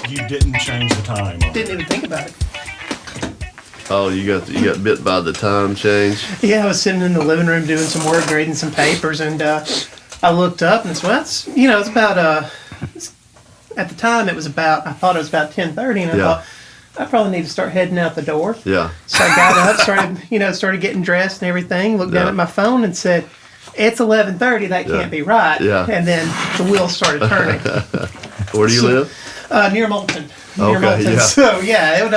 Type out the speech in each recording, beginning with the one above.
You didn't change the time. Didn't even think about it. Oh, you got bit by the time change? Yeah, I was sitting in the living room doing some work, grading some papers, and I looked up and it's about at the time I thought it was about 10:30, and I thought I probably need to start heading out the door. Yeah. So I got up, started getting dressed and everything, looked down at my phone and said, it's 11:30, that can't be right. Yeah. And then the wheels started turning. Where do you live? Near Moulton. Okay, yeah. So yeah, it would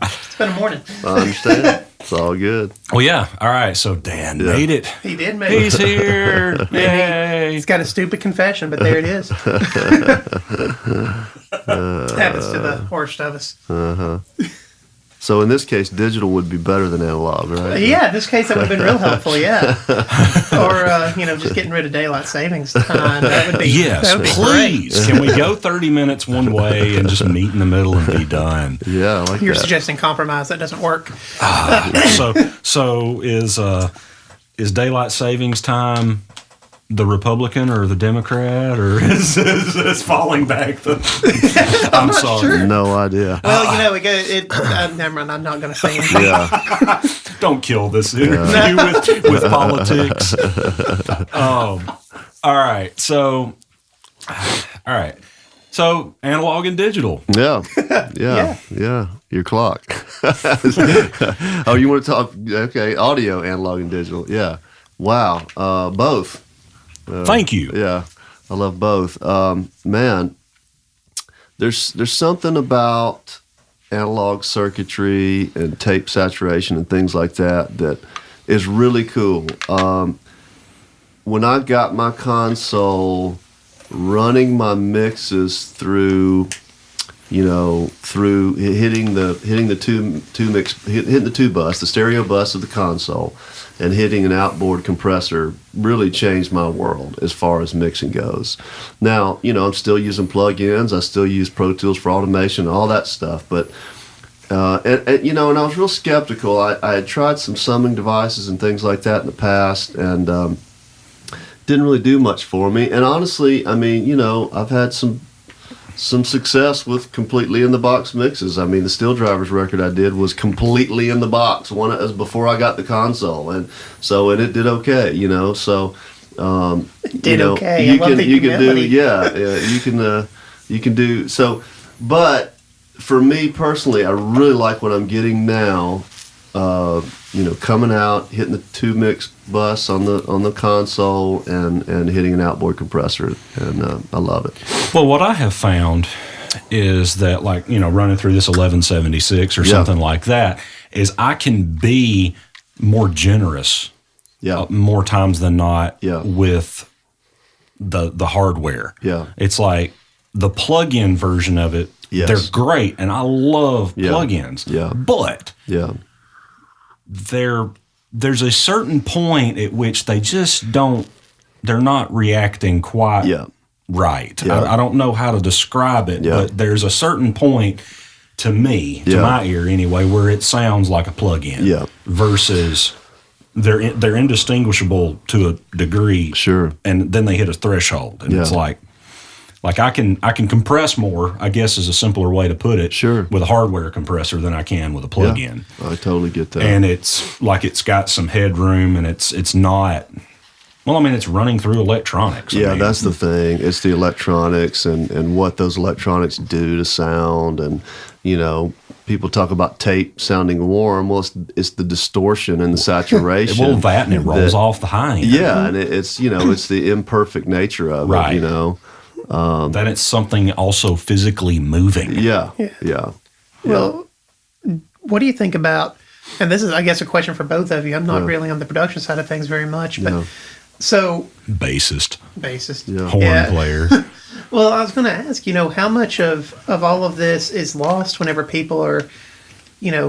it's been a morning. I understand. It's all good. Well, yeah. All right. So Dan made it. He did make it. He's here. Yay. He's got a stupid confession, but there it is. Happens to the worst of us. So in this case, digital would be better than analog, right? Yeah, in this case, that would have been real helpful, yeah. Or, just getting rid of daylight savings time. That would be Yes, that would be please. great. Can we go 30 minutes one way and just meet in the middle and be done? Yeah, I like You're that. suggesting compromise. That doesn't work. So is daylight savings time the Republican or the Democrat, or is falling back the? I'm sorry. Sure. No idea. Well, we go. Never mind. I'm not going to say anything. Yeah. Don't kill this interview with politics. All right. So analog and digital. Yeah. Your clock. Oh, you want to talk? Okay, audio, analog, and digital. Yeah. Wow. Both. Thank you. Yeah, I love both. Man, there's something about analog circuitry and tape saturation and things like that is really cool. When I got my console, running my mixes through hitting the two bus, the stereo bus of the console, and hitting an outboard compressor really changed my world as far as mixing goes. Now, I'm still using plugins. I still use Pro Tools for automation, all that stuff. But and I was real skeptical. I had tried some summing devices and things like that in the past, and didn't really do much for me. And honestly, I've had some success with completely in the box mixes. The Steel Drivers record I did was completely in the box. One as before I got the console, and it did okay. So It did okay. You I love the humility. You can do so. But for me personally, I really like what I'm getting now. Coming out, hitting the two mix bus on the console, and hitting an outboard compressor, and I love it. Well, what I have found is that, running through this 1176 or something like that, is I can be more generous, more times than not, with the hardware. Yeah, it's like the plug-in version of it. Yes. They're great, and I love plug-ins. Yeah, but there's a certain point at which they just they're not reacting quite right. Yeah. I don't know how to describe it, but there's a certain point, to me, to my ear anyway, where it sounds like a plug-in versus they're indistinguishable to a degree. Sure. And then they hit a threshold, and it's like I can compress more, I guess is a simpler way to put it, with a hardware compressor than I can with a plug-in. Yeah, I totally get that. And it's like it's got some headroom, and it's not. Well, it's running through electronics. That's the thing. It's the electronics and what those electronics do to sound. And, people talk about tape sounding warm. Well, it's the distortion and the saturation. Well, that, and it rolls off the high end. Yeah, and it's the imperfect nature of it, that it's something also physically moving. Yeah. Well, what do you think about, and this is, I guess, a question for both of you. I'm not really on the production side of things very much, but so... Bassist. Horn player. Well, I was going to ask, how much of all of this is lost whenever people are,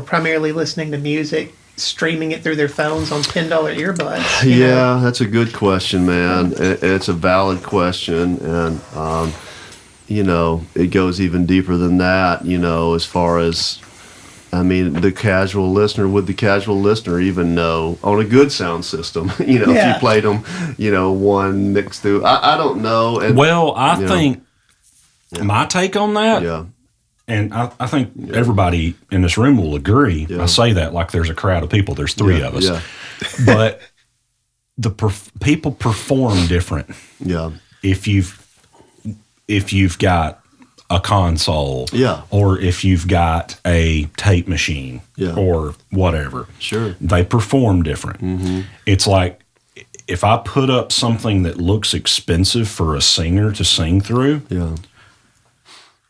primarily listening to music, streaming it through their phones on $10 earbuds? Yeah, that's a good question, man. It's a valid question, and it goes even deeper than that. As far as, the casual listener. Would the casual listener even know on a good sound system? If you played them, one mixed through. I don't know. And, well, I think My take on that, and I think everybody in this room will agree. I say that like there's a crowd of people. There's three of us. But people perform different. Yeah. If you've got a console, or if you've got a tape machine, or whatever, they perform different. It's like if I put up something that looks expensive for a singer to sing through,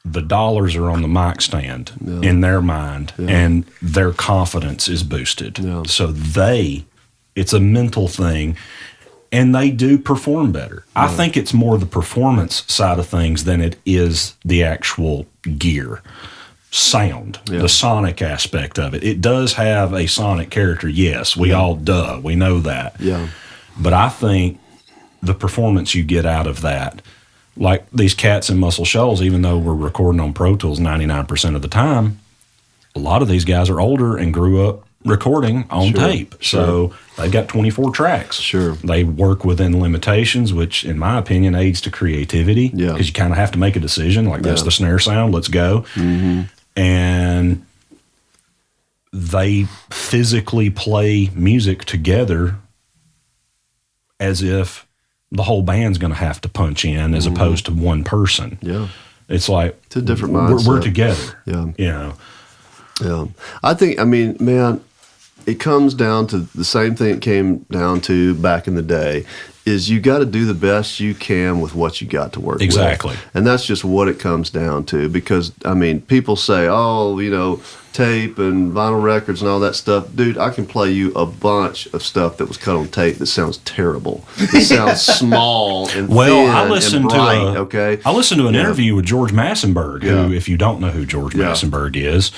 the dollars are on the mic stand in their mind, and their confidence is boosted. So it's a mental thing. And they do perform better. I think it's more the performance side of things than it is the actual gear, sound, the sonic aspect of it. It does have a sonic character, yes. We know that. Yeah. But I think the performance you get out of that, like these cats in Muscle Shoals, even though we're recording on Pro Tools 99% of the time, a lot of these guys are older and grew up recording on tape. So they've got 24 tracks. They work within limitations, which in my opinion aids to creativity, because you kind of have to make a decision, like that's the snare sound, let's go. And they physically play music together as if the whole band's going to have to punch in as opposed to one person. It's like it's a different mindset. We're together. You know. I think, man, it comes down to the same thing it came down to back in the day, is you got to do the best you can with what you got to work with. Exactly. And that's just what it comes down to, because, people say, tape and vinyl records and all that stuff. Dude, I can play you a bunch of stuff that was cut on tape that sounds terrible. It sounds small and thin I listened and bright, I listened to an interview with George Massenburg, who, if you don't know who George Massenburg is,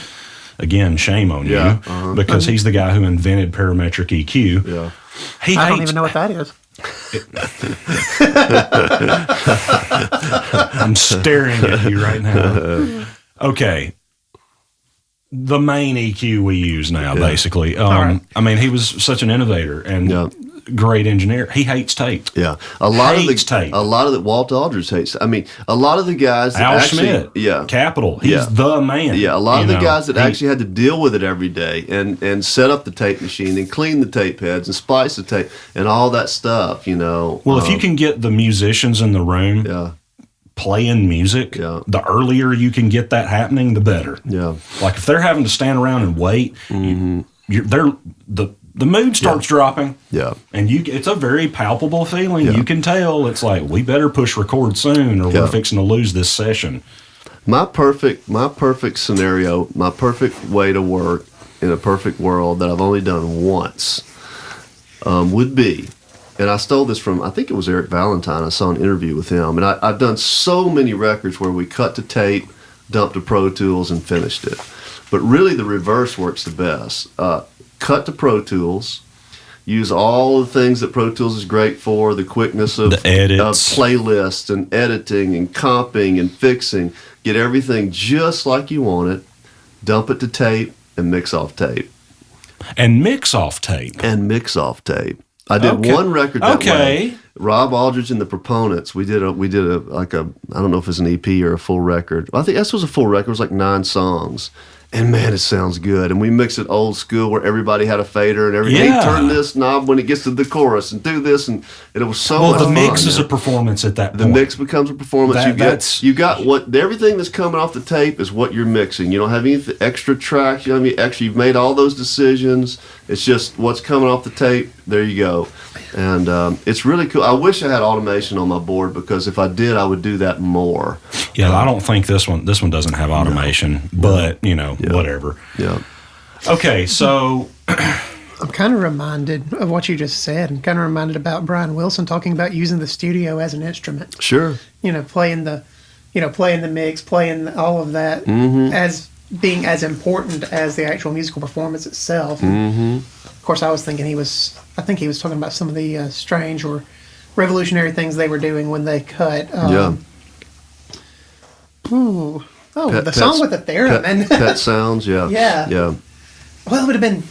again, shame on you, because he's the guy who invented parametric EQ. I don't even know what that is. I'm staring at you right now. Okay. The main EQ we use now, basically. He was such an innovator and great engineer. He hates tape. A lot of tape. A lot of the Walt Aldridge hates. A lot of the guys. Al Schmidt. Capitol. He's the man. A lot of the guys that actually had to deal with it every day and set up the tape machine and clean the tape heads and splice the tape and all that stuff. Well, if you can get the musicians in the room. Playing music, the earlier you can get that happening, the better. Like if they're having to stand around and wait, the mood starts dropping. And it's a very palpable feeling. You can tell. It's like, we better push record soon, or we're fixing to lose this session. My perfect scenario, my perfect way to work in a perfect world that I've only done once would be. And I stole this from, I think it was Eric Valentine. I saw an interview with him. And I've done so many records where we cut to tape, dumped to Pro Tools, and finished it. But really the reverse works the best. Cut to Pro Tools, use all the things that Pro Tools is great for, the quickness of playlists and editing and comping and fixing. Get everything just like you want it, dump it to tape, and mix off tape. I did one record that way. Rob Aldridge and the Proponents. We did a I don't know if it's an EP or a full record. I think this was a full record. It was like 9 songs. And man, it sounds good. And we mixed it old school where everybody had a fader and everything. Hey, turn this knob when it gets to the chorus and do this, and it was so much fun. Well, the mix is a performance at that point. The mix becomes a performance. You got everything that's coming off the tape is what you're mixing. You don't have any extra tracks. You don't have any extra. You've made all those decisions. It's just what's coming off the tape. There you go. And it's really cool. I wish I had automation on my board, because if I did, I would do that more. I don't think this one doesn't have automation, but whatever. Okay, so I'm kind of reminded of what you just said. I'm kind of reminded about Brian Wilson talking about using the studio as an instrument. Sure. Playing the mix, playing all of that as being as important as the actual musical performance itself. Of course, I was thinking he was talking about some of the strange or revolutionary things they were doing when they cut. The song with the theremin. Pet sounds, yeah. Well, it would have been,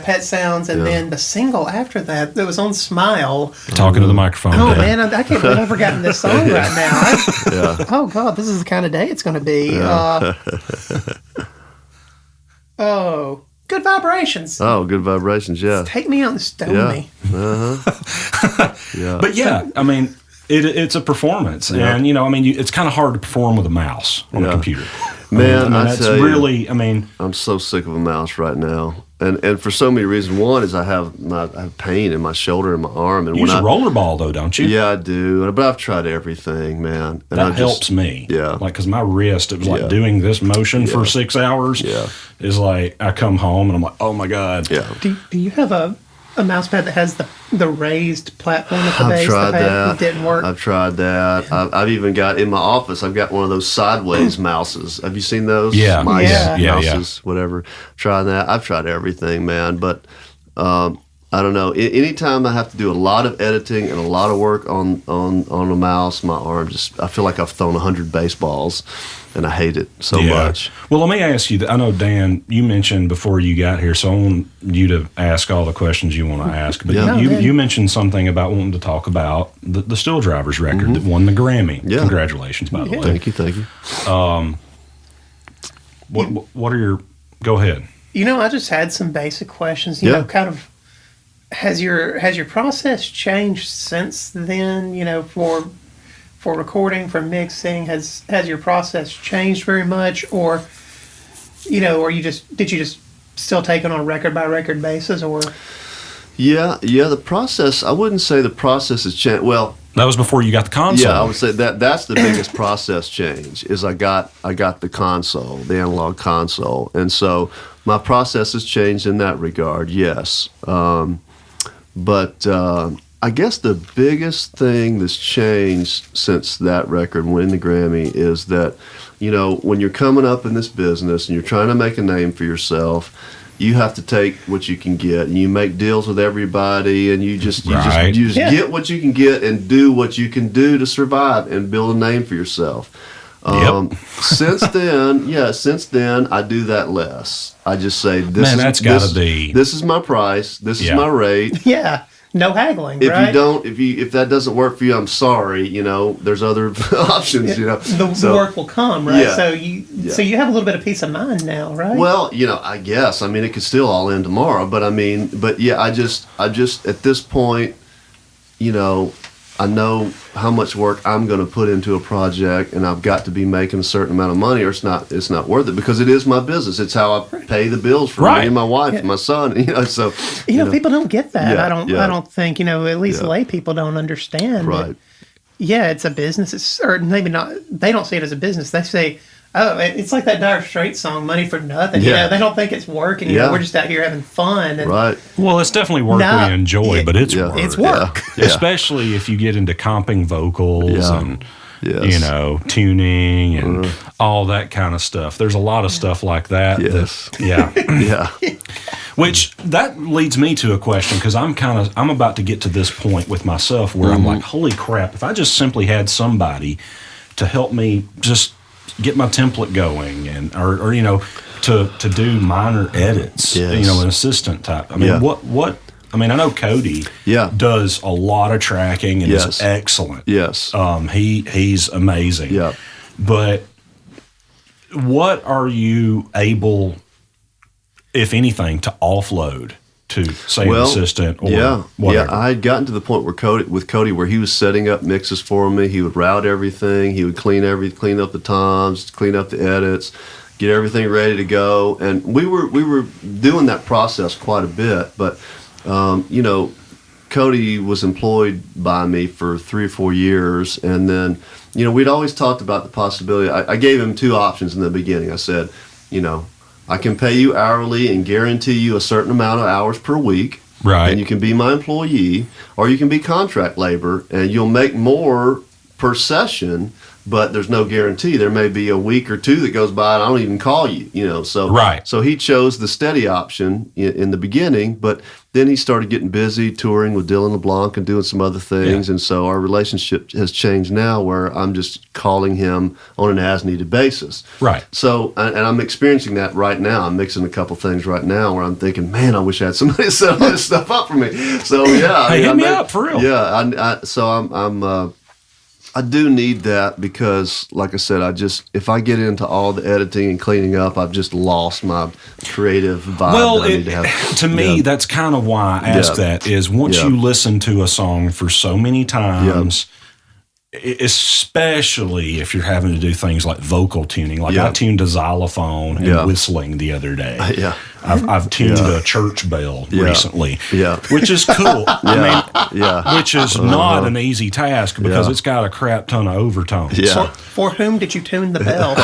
Pet Sounds, and then the single after that was on Smile. Talking to the microphone. Oh, man, I can't believe I've forgotten this song right now. Oh, God, this is the kind of day it's going to be. Good Vibrations. Oh, Good Vibrations, yeah. Take Me Out and Stone Me. Yeah. But I mean, it's a performance. And, it's kind of hard to perform with a mouse on a computer. Man, I that's tell really, you, I'm so sick of a mouse right now. And for so many reasons. One is I have pain in my shoulder and my arm. And you use a rollerball, though, don't you? Yeah, I do. But I've tried everything, man. And that helps me. Yeah. Like, because my wrist, it was like doing this motion for 6 hours. Yeah. Is like, I come home and I'm like, oh my God. Yeah. Do you have a mouse pad that has the raised platform at the base? I've tried that. It didn't work. I've tried that. I've even got, in my office, I've got one of those sideways mouses. Have you seen those? Yeah. Mice, Yeah. mouses, whatever. Tried that. I've tried everything, man. But I don't know. Anytime I have to do a lot of editing and a lot of work on a mouse, my arm I feel like I've thrown 100 baseballs, and I hate it so much. Well, let me ask you, I know, Dan, you mentioned before you got here, so I want you to ask all the questions you want to ask, but you mentioned something about wanting to talk about the Still Drivers record that won the Grammy. Yeah. Congratulations, by the way. Thank you. What are your, go ahead. I just had some basic questions, you know, kind of, has your process changed since then, for recording, for mixing? Has your process changed very much, or or did you just still take it on a record by record basis, or? Yeah, the process, I wouldn't say the process has changed. Well, that was before you got the console. Yeah, I would say that's the biggest process change is I got the console, the analog console. And so my process has changed in that regard, yes. But I guess the biggest thing that's changed since that record winning the Grammy is that, when you're coming up in this business and you're trying to make a name for yourself, you have to take what you can get, and you make deals with everybody, and you just get what you can get and do what you can do to survive and build a name for yourself. Since then, I do that less. I just say, this is my price, this is my rate. Yeah. No haggling. If you don't, if that doesn't work for you, I'm sorry. There's other options. The work will come, right? Yeah. So you have a little bit of peace of mind now, right? Well, I guess. I mean, it could still all end tomorrow, but I just at this point, I know how much work I'm going to put into a project, and I've got to be making a certain amount of money, or it's not worth it, because it is my business. It's how I pay the bills for me and my wife and my son. So people don't get that. I don't think at least lay people don't understand. Right. It's a business. Or maybe not. They don't see it as a business. They say, oh, it's like that Dire Straits song, "Money for Nothing." They don't think it's work, and we're just out here having fun. And right. Well, it's definitely work we enjoy, but it's work. It's work, especially if you get into comping vocals and tuning and all that kind of stuff. There's a lot of stuff like that. Yes. Which that leads me to a question, because I'm about to get to this point with myself where I'm like, holy crap! If I just simply had somebody to help me just get my template going, and or to do minor edits, an assistant type. I mean, what? I mean, I know Cody does a lot of tracking and is excellent. Yes. He's amazing. Yeah. But what are you able, if anything, to offload to, say, an assistant or whatever? I had gotten to the point where he was setting up mixes for me. He would route everything. He would clean up the toms, clean up the edits, get everything ready to go. And we were doing that process quite a bit. But Cody was employed by me for 3 or 4 years, and then we'd always talked about the possibility. I gave him 2 options in the beginning. I said, I can pay you hourly and guarantee you a certain amount of hours per week. Right. And you can be my employee, or you can be contract labor, and you'll make more per session, but there's no guarantee. There may be a week or 2 that goes by and I don't even call you, So he chose the steady option in the beginning, but then he started getting busy touring with Dylan LeBlanc and doing some other things. And so our relationship has changed now where I'm just calling him on an as-needed basis. Right. So, and I'm experiencing that right now. I'm mixing a couple things right now where I'm thinking, man, I wish I had somebody to set all this stuff up for me. So, yeah. Hey, hit me up, for real. Yeah. I do need that because, like I said, if I get into all the editing and cleaning up, I've just lost my creative vibe. Well, that I need to have. To me, that's kind of why I ask that, is once you listen to a song for so many times, especially if you're having to do things like vocal tuning, like I tuned a xylophone and whistling the other day. I've tuned a church bell recently, which is cool. Which is not an easy task because it's got a crap ton of overtones. For whom did you tune the bell?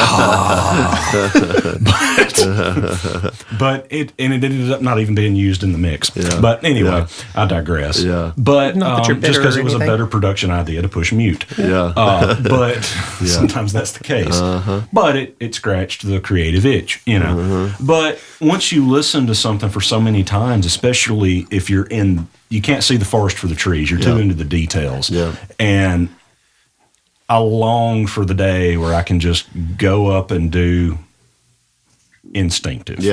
but it ended up not even being used in the mix. But anyway, I digress. But just because it was a better production idea to push mute. But sometimes that's the case. But it scratched the creative itch, you know. But once you listen to something for so many times, especially if you can't see the forest for the trees, you're too into the details. And I long for the day where I can just go up and do instinctive.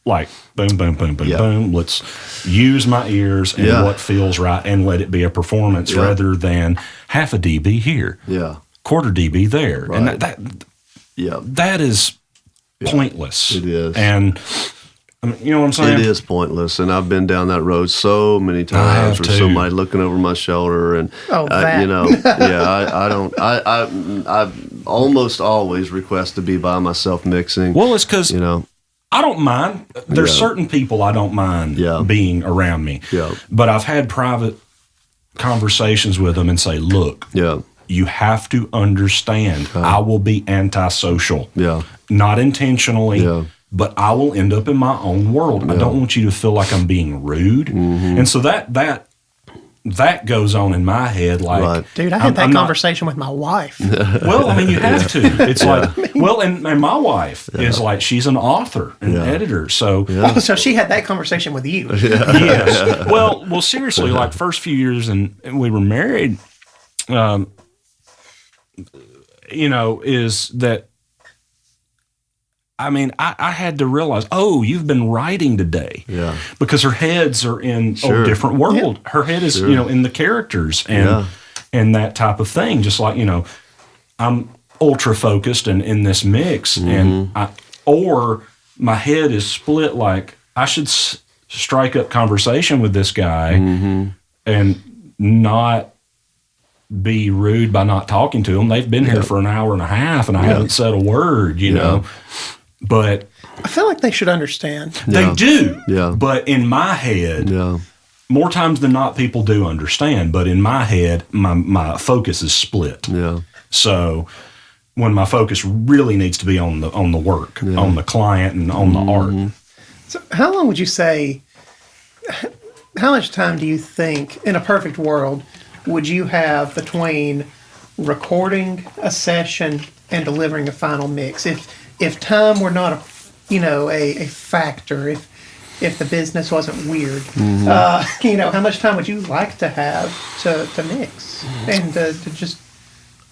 Like boom, boom, boom, boom, boom. Let's use my ears and what feels right and let it be a performance rather than half a dB here, quarter dB there. And that is pointless. It is. And I mean, you know what I'm saying? It is pointless, and I've been down that road so many times with somebody looking over my shoulder, and you know, I almost always request to be by myself mixing. Well, it's because I don't mind. There's certain people I don't mind being around me. But I've had private conversations with them and say, look, you have to understand, I will be antisocial. Not intentionally. But I will end up in my own world. I don't want you to feel like I'm being rude. And so that goes on in my head. Like, dude, I had that conversation with my wife. Well, I mean, you have to. It's like, well, and my wife is like, she's an author and editor. So, so she had that conversation with you. Yes. Well, seriously, like first few years and we were married, is that, I mean, I had to realize, you've been writing today. Because her heads are in a different world. Her head is, in the characters and that type of thing. Just like, I'm ultra focused and in this mix and or my head is split like I should strike up conversation with this guy and not be rude by not talking to them. They've been here for an hour and a half and I haven't said a word, know. But I feel like they should understand. They do. But in my head, more times than not, people do understand. But in my head, my focus is split. So when my focus really needs to be on the work, on the client, and on the art. So how long would you say? How much time do you think, in a perfect world, would you have between recording a session and delivering a final mix? If time were not a factor, if the business wasn't weird, how much time would you like to have to mix and to just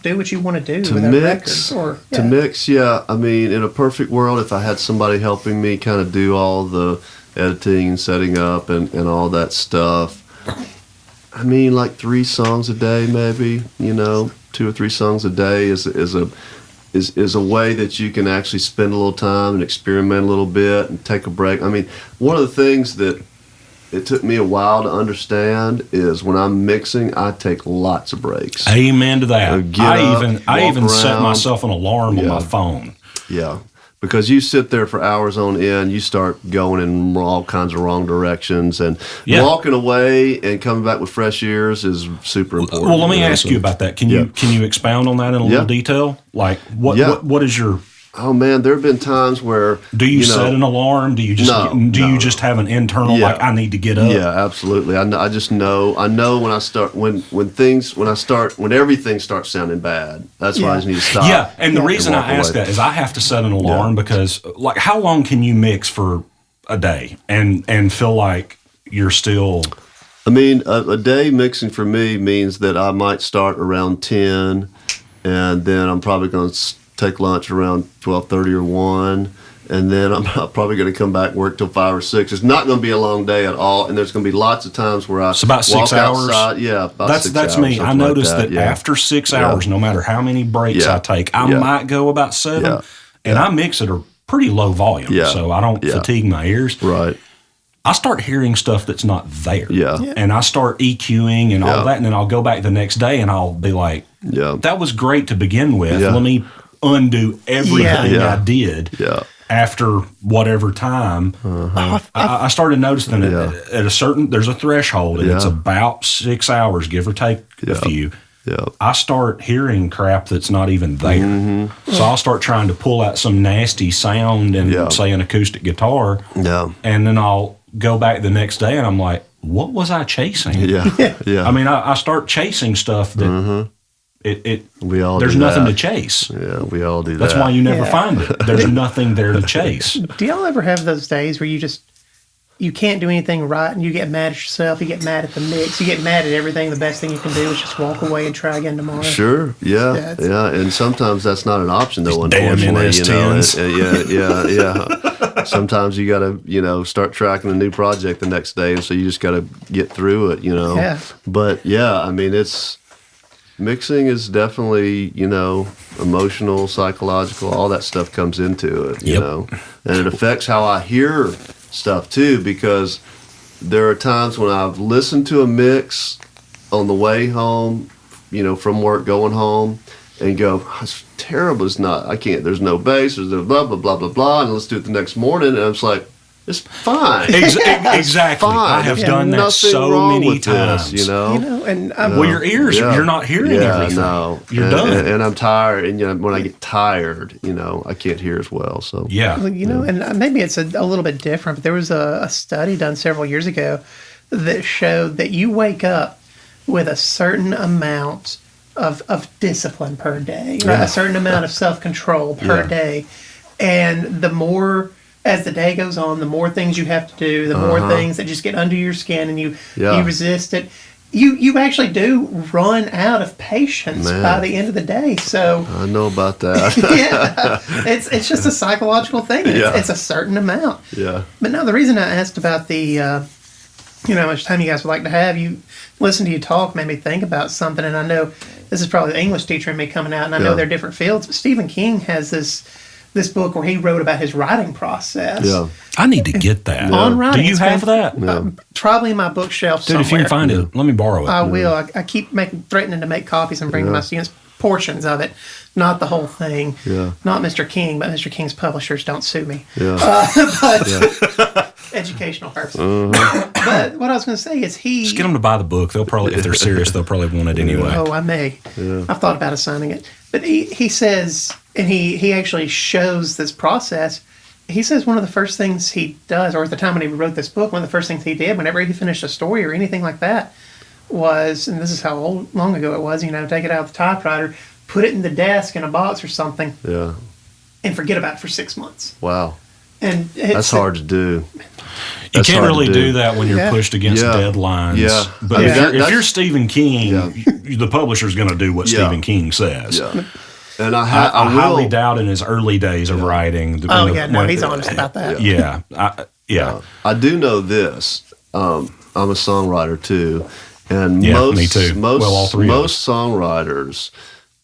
do what you want to do with records? To mix, I mean, in a perfect world, if I had somebody helping me kind of do all the editing and setting up and all that stuff, I mean, like 3 songs a day, maybe, 2 or 3 songs a day is a way that you can actually spend a little time and experiment a little bit and take a break. I mean, one of the things that it took me a while to understand is when I'm mixing, I take lots of breaks. Amen to that. I even set myself an alarm on my phone. Because you sit there for hours on end, you start going in all kinds of wrong directions, and walking away and coming back with fresh ears is super important. Well, let me ask you about that. Can you expound on that in a little detail? Like what is your? Oh man, there have been times where do you set an alarm? Do you just you just have an internal like I need to get up? Yeah, absolutely. I just know. I know when I start when everything starts sounding bad. That's why I just need to stop. Yeah, and the reason I ask that is I have to set an alarm because like how long can you mix for a day and feel like you're still. I mean, a day mixing for me means that I might start around 10, and then I'm probably going to take lunch around 12:30 or 1, and then I'm probably going to come back and work till 5 or 6. It's not going to be a long day at all, and there's going to be lots of times where I It's about 6 walk hours. outside. Yeah, about That's 6 that's hours, me. I something like noticed that yeah. after 6 hours, no matter how many breaks I take, I might go about 7, and I mix at a pretty low volume, so I don't fatigue my ears. Right. I start hearing stuff that's not there. Yeah. And I start EQing and all that, and then I'll go back the next day and I'll be like, that was great to begin with. Yeah. Let me undo everything I did after whatever time. I started noticing that at a certain, there's a threshold, and it's about 6 hours, give or take a few. Yeah. I start hearing crap that's not even there. So I'll start trying to pull out some nasty sound and say an acoustic guitar. Yeah. And then I'll go back the next day and I'm like, what was I chasing? Yeah. I mean, I start chasing stuff that we all there's do nothing that. to chase. Yeah, we all do That's that. why you never find it. There's nothing there to chase. Do y'all ever have those days where you can't do anything right and you get mad at yourself, you get mad at the mix, you get mad at everything, the best thing you can do is just walk away and try again tomorrow? Sure, yeah. And sometimes that's not an option though, Damn unfortunately. Yeah. Sometimes you gotta, start tracking a new project the next day, and so you just gotta get through it, Yeah. But I mean, mixing is definitely, emotional, psychological, all that stuff comes into it, and it affects how I hear stuff too, because there are times when I've listened to a mix on the way home, from work going home, and go, it's terrible, I can't, there's no bass, there's no blah, blah, blah, blah, blah, and let's do it the next morning, and I'm just like, it's fine. Exactly. Fine. I have done that so many times. And your ears, you're not hearing everything. No. You're done. And I'm tired, and when I get tired, I can't hear as well. So and maybe it's a little bit different, but there was a study done several years ago that showed that you wake up with a certain amount of discipline per day, right? A certain amount of self-control per day, and the more as the day goes on, the more things you have to do, the more things that just get under your skin and you resist it. You actually do run out of patience by the end of the day. So I know about that. it's just a psychological thing. It's a certain amount. Yeah. But no, the reason I asked about the, how much time you guys would like to have, you listen to you talk made me think about something. And I know this is probably the English teacher in me coming out, and I know they're different fields. But Stephen King has this book where he wrote about his writing process. Yeah. I need to get that. On writing. Do you have that? Probably in my bookshelf somewhere. Dude, if you can find it, let me borrow it. I will. I keep threatening to make copies and bring to my students portions of it, not the whole thing. Yeah. Not Mr. King, but Mr. King's publishers, don't sue me. Yeah. But educational purposes. But what I was going to say is just get them to buy the book. They'll probably, if they're serious, they'll probably want it anyway. Oh, I may. Yeah. I've thought about assigning it. But he says, and he actually shows this process. He says one of the first things he does, or at the time when he wrote this book, one of the first things he did whenever he finished a story or anything like that was, and this is how long ago it was, take it out of the typewriter, put it in the desk in a box or something, and forget about it for 6 months. Wow. And that's hard to do. You can't really do that when you're pushed against deadlines. Yeah. But if you're Stephen King, the publisher's going to do what Stephen King says. Yeah. And I highly doubt in his early days of writing. He's honest about that. Yeah. I do know this. I'm a songwriter too, and me too. Most songwriters,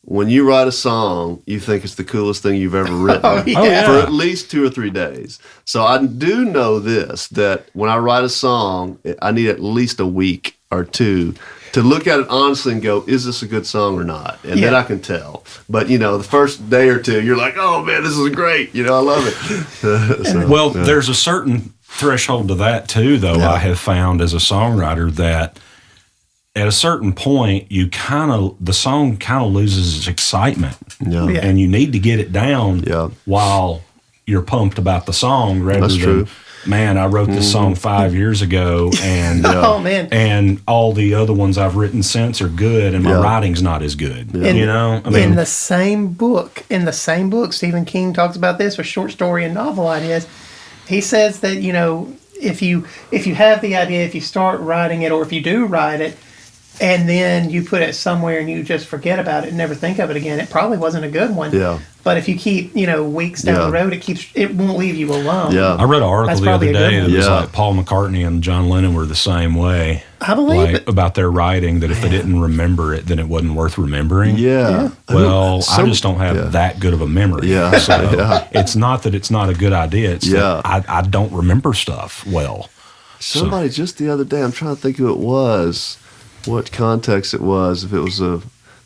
when you write a song, you think it's the coolest thing you've ever written for at least 2 or 3 days. So I do know this, that when I write a song, I need at least a week or 2 to look at it honestly and go, is this a good song or not? And then I can tell. But, the first day or 2, you're like, oh, man, this is great. I love it. There's a certain threshold to that, too, though, I have found as a songwriter that at a certain point, the song kind of loses its excitement. Yeah. And you need to get it down while you're pumped about the song rather than, man, I wrote this song 5 years ago, and and all the other ones I've written since are good, and my writing's not as good. Yeah. In the same book, Stephen King talks about this with short story and novel ideas. He says that if you have the idea, if you start writing it, or if you do write it, and then you put it somewhere and you just forget about it and never think of it again, it probably wasn't a good one. Yeah. But if you keep, weeks down the road, it won't leave you alone. Yeah. I read an article the other day that was Yeah. like Paul McCartney and John Lennon were the same way. I believe it. About their writing, that if they didn't remember it, then it wasn't worth remembering. Yeah. Well, I just don't have that good of a memory. Yeah. So it's not that it's not a good idea. It's that I don't remember stuff well. Somebody just the other day, I'm trying to think who it was, what context it was, if it was a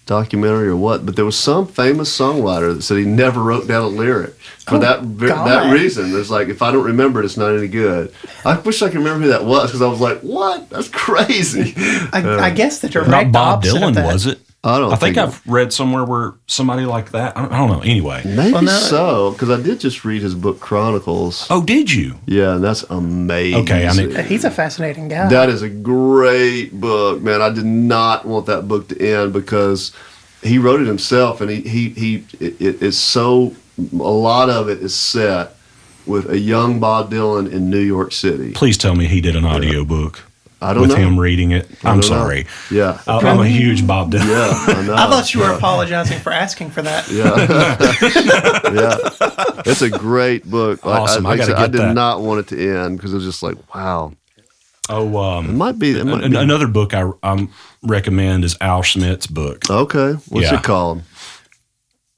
documentary or what, but there was some famous songwriter that said he never wrote down a lyric for that reason. It's like, if I don't remember it, it's not any good. I wish I could remember who that was, because I was like, what? That's crazy. I guess the direct Not Bob opposite Dylan, of that. was it? I think I've read somewhere where somebody like that. I don't know. Anyway, maybe so, because I did just read his book Chronicles. Oh, did you? Yeah, and that's amazing. Okay, He's a fascinating guy. That is a great book, man. I did not want that book to end, because he wrote it himself, and it's so, a lot of it is set with a young Bob Dylan in New York City. Please tell me he did an audio book. I don't with know. him reading it. I'm sorry. Yeah. I'm a huge Bob Dylan. Yeah, I know. I thought you were apologizing for asking for that. Yeah. Yeah. It's a great book. Awesome. I did not want it to end, because it was just like, wow. Oh, It might be. another book I recommend is Al Schmidt's book. Okay. What's it called?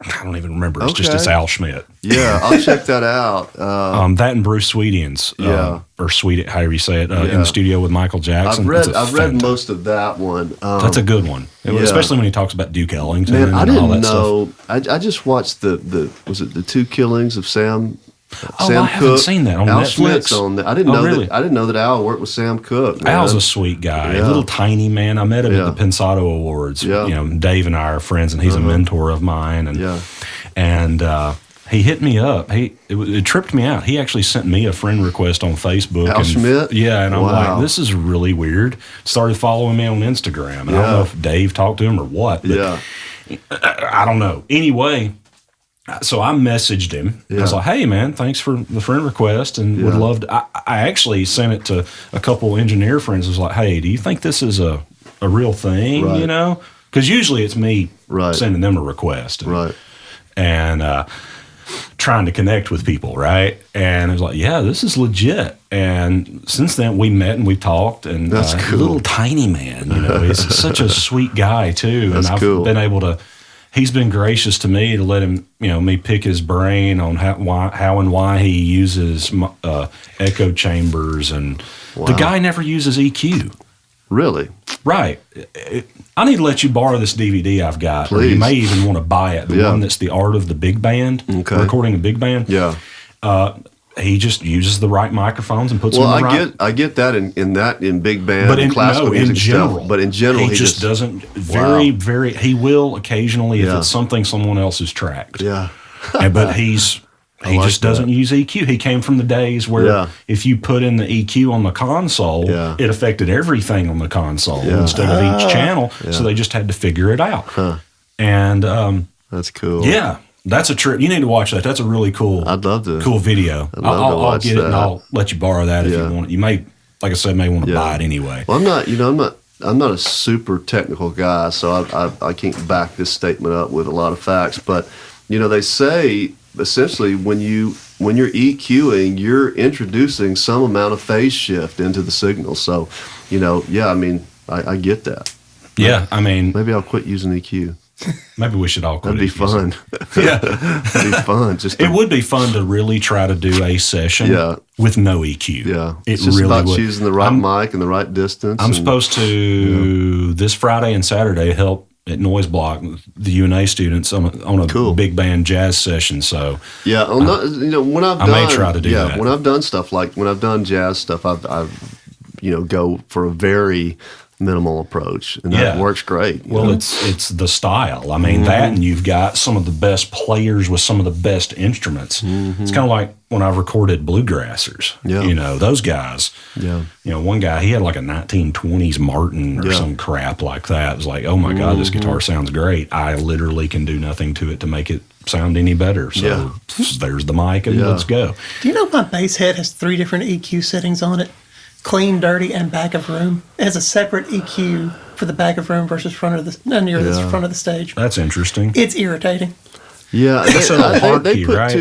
I don't even remember. It's Al Schmidt. Yeah, I'll check that out. That and Bruce Sweetian's, or Sweet, however you say it, in the studio with Michael Jackson. I've read most of that one. That's a good one, especially when he talks about Duke Ellington. Man, I and all didn't that know. stuff. I just watched the Two Killings of Sam. Oh, Sam I haven't Cooke. seen that on Al Netflix. Schmidt's on that. I didn't know really? that. I didn't know that Al worked with Sam Cooke. Man. Al's a sweet guy, Yeah. a little tiny man. I met him at the Pensado Awards. Yeah. Dave and I are friends, and he's a mentor of mine. And he hit me up. It tripped me out. He actually sent me a friend request on Facebook. Al Schmidt? Yeah, and I'm Wow. like, this is really weird. Started following me on Instagram. And I don't know if Dave talked to him or what. But I don't know. Anyway, so I messaged him. I was like, hey, man, thanks for the friend request, and would love to. I actually sent it to a couple engineer friends. I was like, hey, do you think this is a real thing, Right. Because usually it's me sending them a request. And trying to connect with people, right? And it was like, yeah, this is legit. And since then, we met and we talked. And That's cool. Little tiny man, he's such a sweet guy, too. That's and I've cool. been able to, he's been gracious to me to let him, me pick his brain on how and why he uses echo chambers. And the guy never uses EQ. Really? Right. I need to let you borrow this DVD I've got. Please. Or you may even want to buy it. The one that's The Art of the Big Band. Okay. Recording a big band. Yeah. He just uses the right microphones and puts them in the right. I get that in big band, But and classical music in general, stuff. But in general, he just doesn't. Very. He will occasionally if it's something someone else has tracked. Yeah. But he just doesn't use EQ. He came from the days where if you put in the EQ on the console, it affected everything on the console instead of each channel. So they just had to figure it out. Huh. And that's cool. Yeah, that's a trip. You need to watch that. That's a really cool. I'd love to. Cool video. I'll get it and I'll let you borrow that if you want it. You may, like I said, want to buy it anyway. Well, I'm not a super technical guy, so I can't back this statement up with a lot of facts. But they say essentially when you're EQing, you're introducing some amount of phase shift into the signal. So, I get that. Yeah, maybe I'll quit using EQ. Maybe we should all quit. That'd be fun. Yeah, it'd be fun. It would be fun to really try to do a session with no EQ. Yeah, it's just really about would. choosing the right mic and the right distance. I'm supposed to this Friday and Saturday help at Noise Block the UNA students on a big band jazz session. So yeah, when I've I may try to do that. When I've done stuff when I've done jazz stuff, I've go for a very minimal approach, and that works great. Well, it's the style. I mean, that, and you've got some of the best players with some of the best instruments. It's kind of like when I've recorded bluegrassers. You know, those guys. You know, one guy, he had like a 1920s Martin or some crap like that. It was like, oh my God, this guitar sounds great. I literally can do nothing to it to make it sound any better. So there's the mic, and let's go. Do you know my bass head has 3 different EQ settings on it? Clean, dirty, and back of room. It has a separate EQ for the back of room versus front of the the front of the stage. That's interesting. It's irritating. Yeah, they put right?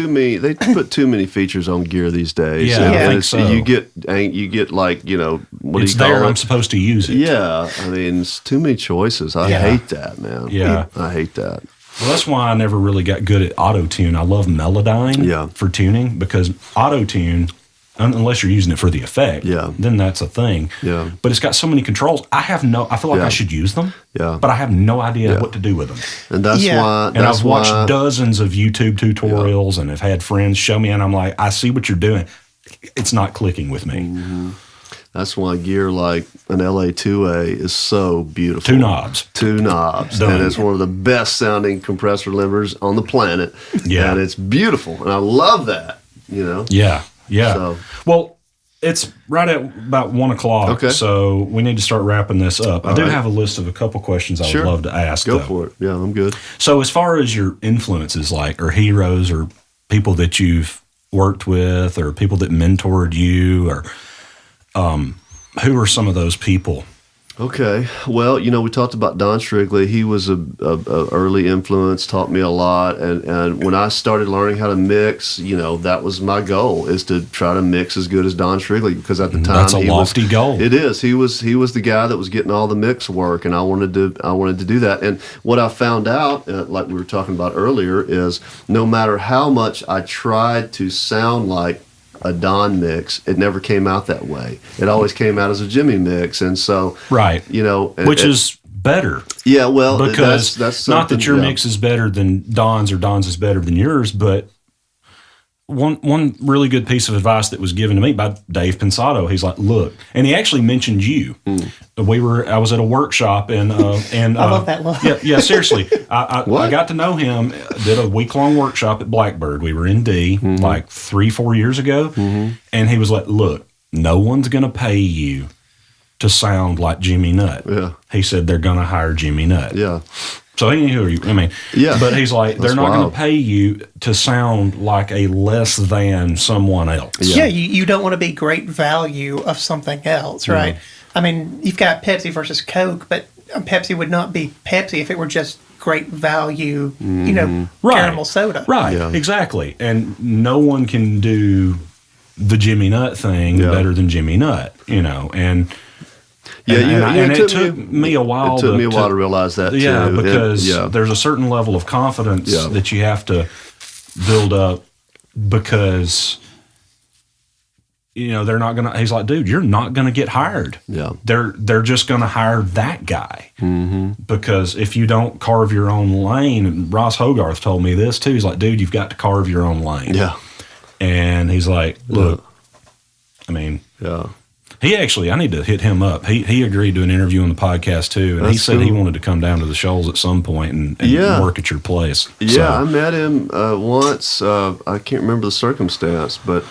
too many features on gear these days. Yeah, I think so. You get like, you know, what it's do you call there. it? I'm supposed to use it. Yeah, I mean, it's too many choices. I hate that, man. Yeah, I hate that. Well, that's why I never really got good at auto tune. I love Melodyne for tuning, because auto tune, unless you're using it for the effect, then that's a thing. Yeah. But it's got so many controls. I feel like I should use them. Yeah. But I have no idea what to do with them. And that's why. And I've watched dozens of YouTube tutorials and have had friends show me, and I'm like, I see what you're doing. It's not clicking with me. That's why gear like an LA2A is so beautiful. 2 knobs. 2 knobs. Done. And it's one of the best sounding compressor livers on the planet. Yeah. And it's beautiful. And I love that, you know? Yeah. Yeah. So. Well, it's right at about 1 o'clock. Okay. So we need to start wrapping this up. I do have a list of a couple questions I would love to ask. Go for it. Yeah, I'm good. So as far as your influences, like, or heroes, or people that you've worked with, or people that mentored you, or who are some of those people? Okay. Well, you know, we talked about Don Strigley. He was a early influence, taught me a lot. And when I started learning how to mix, you know, that was my goal, is to try to mix as good as Don Strigley, because at the time that's a lofty goal. It is. He was the guy that was getting all the mix work, and I wanted to do that. And what I found out, like we were talking about earlier, is no matter how much I tried to sound like a Don mix, it never came out that way. It always came out as a Jimmy mix, and so you know, which is better. Yeah, well, because that's not that your mix is better than Don's or Don's is better than yours, but one really good piece of advice that was given to me by Dave Pensato. He's like, look, and he actually mentioned you. I was at a workshop and I love that look. Yeah, seriously. I got to know him, did a week-long workshop at Blackbird. We were in D like 3-4 years ago. And he was like, look, no one's going to pay you to sound like Jimmy Nutt. Yeah. He said they're going to hire Jimmy Nutt. Yeah. So he knew who you, I mean, but he's like, they're not going to pay you to sound like a less than someone else. Yeah, you don't want to be great value of something else, right? I mean, you've got Pepsi versus Coke, but Pepsi would not be Pepsi if it were just great value, you know, caramel soda. Right, exactly. And no one can do the Jimmy Nutt thing better than Jimmy Nutt, you know, and... it took me a while. It took me a while to realize that too. Yeah, because there's a certain level of confidence that you have to build up, because you know they're not gonna. He's like, dude, you're not gonna get hired. Yeah, they're just gonna hire that guy because if you don't carve your own lane, and Ross Hogarth told me this too. He's like, dude, you've got to carve your own lane. Yeah, and he's like, look, I mean, He actually, I need to hit him up. He agreed to an interview on the podcast too, and he said he wanted to come down to the Shoals at some point and work at your place. Yeah, I met him once. I can't remember the circumstance, but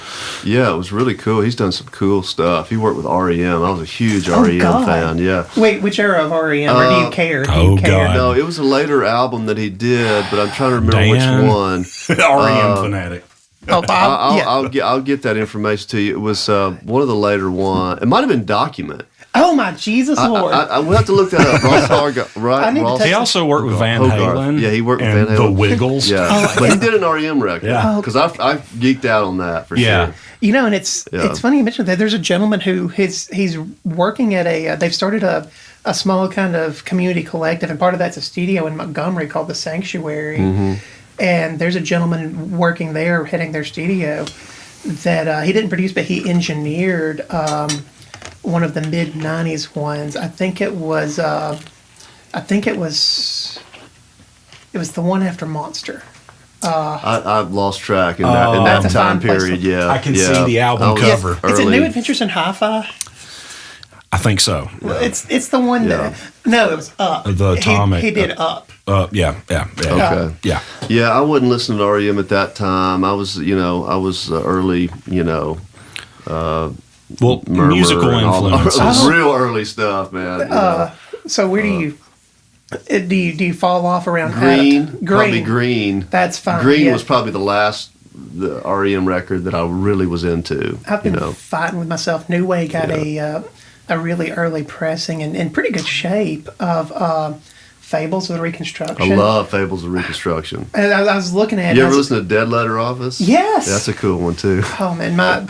yeah, it was really cool. He's done some cool stuff. He worked with REM. I was a huge REM fan. Yeah. Wait, which era of REM? Or do you care? God. No, it was a later album that he did, but I'm trying to remember which one. REM fanatic. I'll get that information to you. It was one of the later one. It might have been Document. Oh my Jesus Lord! I will have to look that up. Ross Hogarth, right? He also worked with Van Halen. Yeah, he worked with Van Halen. The Wiggles. Yeah, but he did an REM record. Yeah, because I geeked out on that for sure. You know, and it's funny you mentioned that. There's a gentleman who he's working at they've started a small kind of community collective, and part of that's a studio in Montgomery called the Sanctuary. And there's a gentleman working there, heading their studio, that he didn't produce, but he engineered one of the mid '90s ones. I think it was the one after Monster. I've lost track in that time period. Yeah, I can see the album cover. Is it New Adventures in Hi-Fi? I think so. Well, it's the one that no, it was Up. The Atomic. He did Up. Yeah. Okay. Yeah. Yeah, I wouldn't listen to REM at that time. I was early, Well, Murmur musical and all the influences. real early stuff, man. So where do you fall off around Green, Green? probably Green. That's fine. Green yeah. was probably the REM record that I really was into. I've been fighting with myself. New Way got a really early pressing and in pretty good shape of Fables of the Reconstruction. I love Fables of Reconstruction. And I was looking at it. You ever listen to Dead Letter Office? Yes. That's a cool one, too. Oh, man. My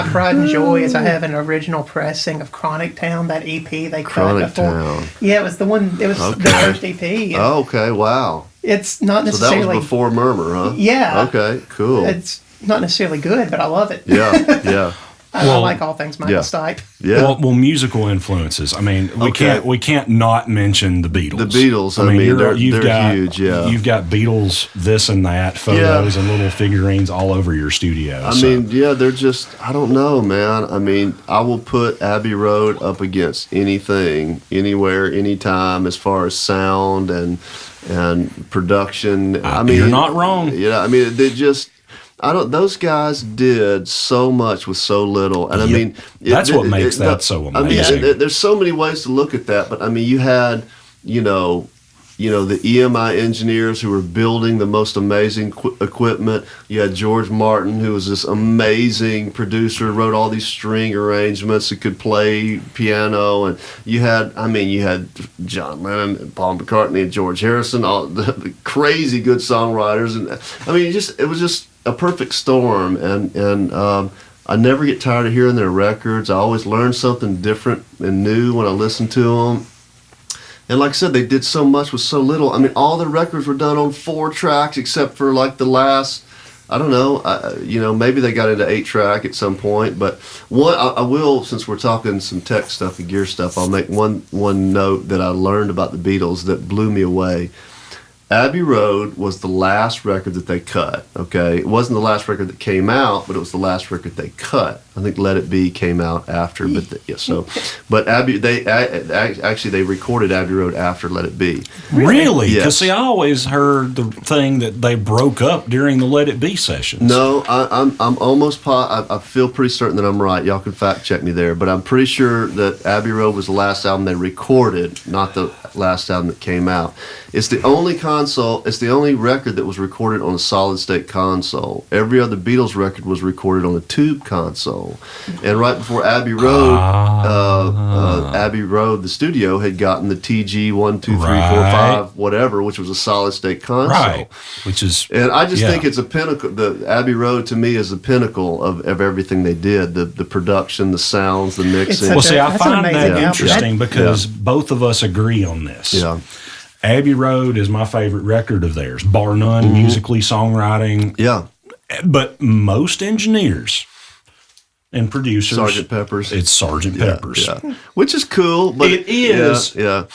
pride and joy is I have an original pressing of Chronic Town, that EP they cut Chronic before. Town. Yeah, it was the one, it was the first EP. Oh, okay, wow. It's not So necessarily. that was before Murmur, huh? Yeah. Okay, cool. It's not necessarily good, but I love it. Yeah. I like all things Michael Stipe. Yeah. Well, musical influences. I mean, we can't not mention the Beatles. The Beatles. I mean, they're huge. Yeah. You've got Beatles this and that photos and little figurines all over your studio. I mean, they're just. I don't know, man. I mean, I will put Abbey Road up against anything, anywhere, anytime, as far as sound and production. I mean, you're not wrong. Yeah. I mean, they just. Those guys did so much with so little, and I mean, that's what makes that so amazing. I mean, there's so many ways to look at that, but I mean, you had, the EMI engineers who were building the most amazing equipment. You had George Martin, who was this amazing producer, wrote all these string arrangements, who could play piano, and you had John Lennon and Paul McCartney and George Harrison, all the crazy good songwriters, and I mean, it was just a perfect storm, and I never get tired of hearing their records. I always learn something different and new when I listen to them. And like I said, they did so much with so little. I mean, all the records were done on 4 tracks, except for like the last, I don't know, maybe they got into 8-track at some point. But I will, since we're talking some tech stuff and gear stuff, I'll make one note that I learned about the Beatles that blew me away. Abbey Road was the last record that they cut, okay? It wasn't the last record that came out, but it was the last record they cut. I think Let It Be came out after, but they recorded Abbey Road after Let It Be. Really? Yes. Because, see, I always heard the thing that they broke up during the Let It Be sessions. No, I'm almost I feel pretty certain that I'm right. Y'all can fact check me there, but I'm pretty sure that Abbey Road was the last album they recorded, not the last album that came out. It's the only record that was recorded on a solid state console. Every other Beatles record was recorded on a tube console. And right before Abbey Road, Abbey Road, the studio had gotten the TG 1, 2, 3, 4, 5, whatever, which was a solid state console. Right. Which is, and I just think it's a pinnacle. The Abbey Road to me is the pinnacle of everything they did. The production, the sounds, the mixing. Well, see, I find that album. interesting because both of us agree on this. Yeah. Abbey Road is my favorite record of theirs, bar none, musically, songwriting. Yeah. But most engineers and producers, Sgt. Pepper's. It's Sgt. Pepper's. Yeah. Which is cool, but it is. Yeah.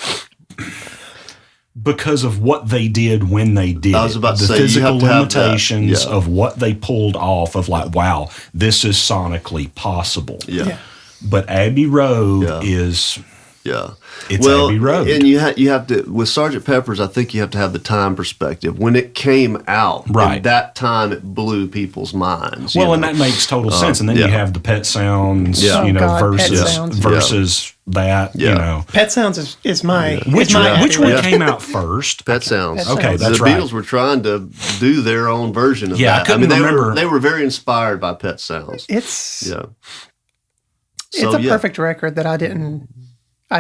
Because of what they did when they did I was about to the say, physical you have to have limitations that. of what they pulled off of like, wow, this is sonically possible. Yeah. But Abbey Road is... Yeah. It's Abbey Road. And you have to, with Sgt. Pepper's, I think you have to have the time perspective. When it came out, right. At that time it blew people's minds. Well, and that makes total sense. And then you have the Pet Sounds, versus that, you know. Pet Sounds is my... Which one came out first? Pet Sounds. Okay, that's the right. Beatles were trying to do their own version of that. Yeah, I couldn't remember. They were very inspired by Pet Sounds. It's a perfect record that I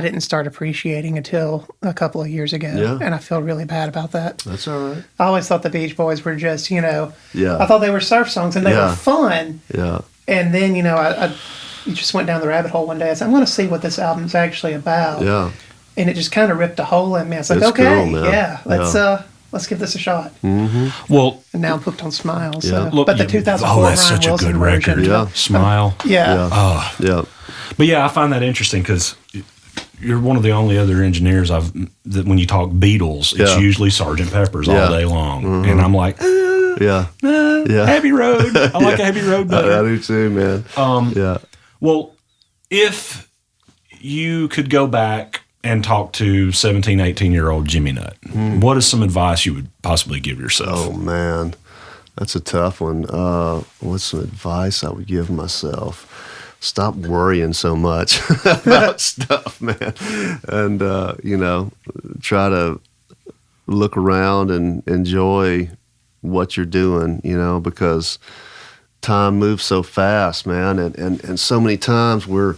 didn't start appreciating until a couple of years ago, and I feel really bad about that. That's all right. I always thought the Beach Boys were just, I Yeah. thought they were surf songs, and they were fun. Yeah. And then, I just went down the rabbit hole one day. I said, I'm going to see what this album's actually about. Yeah. And it just kind of ripped a hole in me. I was like, It's okay, cool, man. let's give this a shot. Mm-hmm. Well, And now I'm hooked on Smiles. Yeah. So. But the 2004 that's Brian such Wilson a good version, record. Yeah. Smile. Yeah. Yeah. But yeah, I find that interesting because you're one of the only other engineers that when you talk Beatles, it's usually Sgt. Pepper's all day long. And I'm like, Abbey Road. I like Abbey Road better. I do too, man. Well, if you could go back and talk to 17, 18-year-old Jimmy Nutt, what is some advice you would possibly give yourself? Oh, man. That's a tough one. What's some advice I would give myself? Stop worrying so much about stuff, man. And, try to look around and enjoy what you're doing, because time moves so fast, man. And so many times we're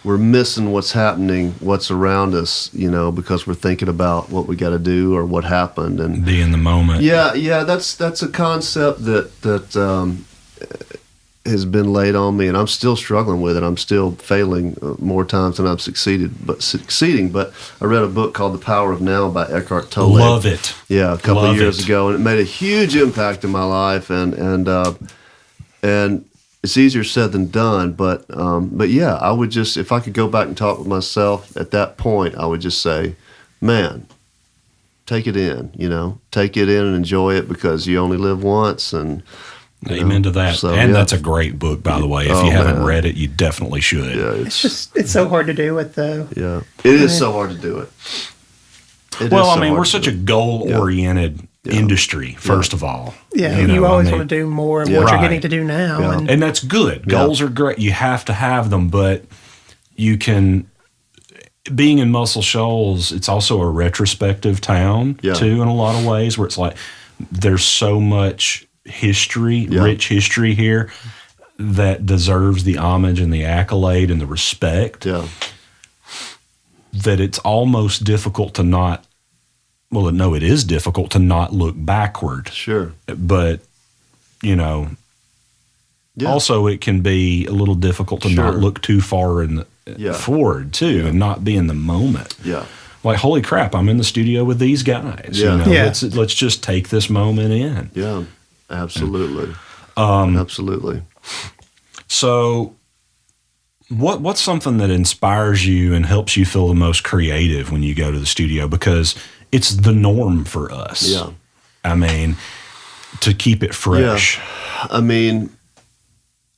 missing what's happening, what's around us, because we're thinking about what we got to do or what happened. And be in the moment. Yeah, that's a concept that has been laid on me, and I'm still struggling with it. I'm still failing more times than I've succeeding. But I read a book called The Power of Now by Eckhart Tolle. Love it. Yeah, a couple of years ago, and it made a huge impact in my life. And it's easier said than done. But yeah, I would just, if I could go back and talk with myself at that point, I would just say, man, take it in. Take it in and enjoy it, because you only live once. And amen to that. So, and that's a great book, by the way. If you haven't read it, you definitely should. Yeah, it's so hard to do it, though. Yeah, it is so hard to do it. We're such a goal-oriented industry, first of all. Yeah, you always want to do more of what you're getting to do now. Yeah. And that's good. Goals are great. You have to have them, but you can... Being in Muscle Shoals, it's also a retrospective town, too, in a lot of ways, where it's like there's so much history, rich history here, that deserves the homage and the accolade and the respect. Yeah. That it's almost difficult to not, well, no, it is difficult to not look backward. Sure. But, also it can be a little difficult to not look too far forward, too, and not be in the moment. Yeah. Like, holy crap, I'm in the studio with these guys. Yeah. Let's just take this moment in. Yeah. Absolutely. Absolutely. So what's something that inspires you and helps you feel the most creative when you go to the studio? Because it's the norm for us. Yeah. I mean, to keep it fresh. Yeah. I mean,